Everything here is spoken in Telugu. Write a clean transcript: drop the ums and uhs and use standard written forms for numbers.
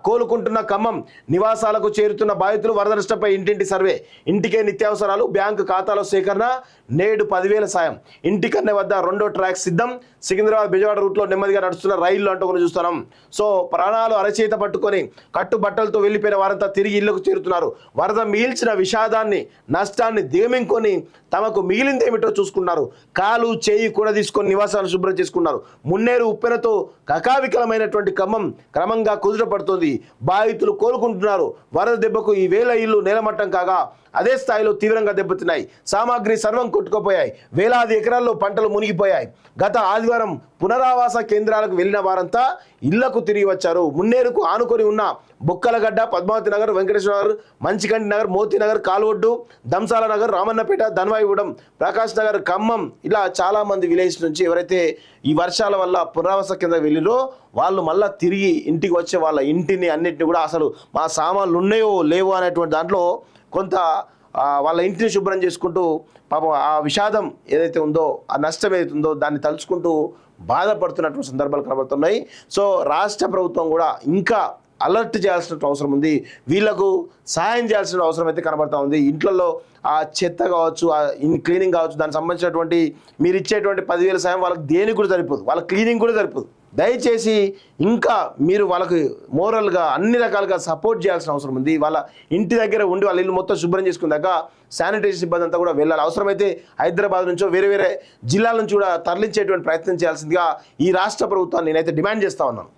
కోలుకుంటున్న ఖమ్మం నివాసాలకు చేరుతున్న బాధితులు వరద నష్టంపై ఇంటింటి సర్వే ఇంటికే నిత్యావసరాలు బ్యాంకు ఖాతాలో సేకరణ నేడు 10,000 సాయం ఇంటికన్నే వద్ద రెండో ట్రాక్ సిద్ధం సికింద్రాబాద్ బెజవాడ రూట్లో నెమ్మదిగా నడుస్తున్న రైళ్లు అంటూ కూడా చూస్తున్నాం. సో ప్రాణాలు అరచేత పట్టుకొని కట్టుబట్టలతో వెళ్ళిపోయిన వారంతా తిరిగి ఇళ్లకు చేరుతున్నారు. వరద మిగిల్చిన విషాదాన్ని నష్టాన్ని దిగమింకొని తమకు మిగిలిందేమిటో చూసుకున్నారు. కాలు చేయి కూడా తీసుకొని నివాసాలు శుభ్రం చేసుకున్నారు. మున్నేరు ఉప్పెనతో కకావికలమైనటువంటి ఖమ్మం క్రమంగా కుదుటపడుతోంది. బాధితులు కోలుకుంటున్నారు. వరద దెబ్బకు ఈ 1000 ఇళ్లు నేలమట్టం కాగా అదే స్థాయిలో తీవ్రంగా దెబ్బతిన్నాయి. సామాగ్రి సర్వం కొట్టుకుపోయాయి. వేలాది ఎకరాల్లో పంటలు మునిగిపోయాయి. గత ఆదివారం పునరావాస కేంద్రాలకు వెళ్లిన వారంతా ఇళ్లకు తిరిగి వచ్చారు. మున్నేరుకు ఆనుకొని ఉన్న బొక్కలగడ్డ, పద్మావతి నగర్, వెంకటేశ్వర నగర్, మంచికంటి నగర్, మోతీ నగర్, కాల్వొడ్డు, దంసాల నగర్, రామన్నపేట, ధన్వాయిగూడెం, ప్రకాష్ నగర్, ఖమ్మం ఇలా చాలా మంది విలేజ్ నుంచి ఎవరైతే ఈ వర్షాల వల్ల పునరావాస కేంద్రం వెళ్ళిరో వాళ్ళు మళ్ళీ తిరిగి ఇంటికి వచ్చే వాళ్ళ ఇంటిని అన్నింటినీ కూడా అసలు మా సామాన్లు ఉన్నాయో లేవో అనేటువంటి దాంట్లో కొంత వాళ్ళ ఇంటిని శుభ్రం చేసుకుంటూ పాపం ఆ విషాదం ఏదైతే ఉందో ఆ నష్టం ఏదైతే ఉందో దాన్ని తలుచుకుంటూ బాధపడుతున్నటువంటి సందర్భాలు కనబడుతున్నాయి. సో రాష్ట్ర ప్రభుత్వం కూడా ఇంకా అలర్ట్ చేయాల్సిన అవసరం ఉంది. వీళ్ళకు సహాయం చేయాల్సిన అవసరం అయితే కనబడతా ఉంది. ఇంట్లో ఆ చెత్త కావచ్చు, ఆ క్లీనింగ్ కావచ్చు, దానికి సంబంధించినటువంటి మీరు ఇచ్చేటువంటి 10,000 సాయం వాళ్ళకి దేనికి కూడా సరిపోదు, వాళ్ళ క్లీనింగ్ కూడా సరిపోదు. దయచేసి ఇంకా మీరు వాళ్ళకి మోరల్గా అన్ని రకాలుగా సపోర్ట్ చేయాల్సిన అవసరం ఉంది. వాళ్ళ ఇంటి దగ్గర ఉండి వాళ్ళ ఇల్లు మొత్తం శుభ్రం చేసుకున్నాక శానిటైజేషన్ సిబ్బంది అంతా కూడా వెళ్ళాలి. అవసరమైతే హైదరాబాద్ నుంచో వేరే వేరే జిల్లాల నుంచి కూడా తరలించేటువంటి ప్రయత్నం చేయాల్సిందిగా ఈ రాష్ట్ర ప్రభుత్వాన్ని నేనైతే డిమాండ్ చేస్తా ఉన్నాను.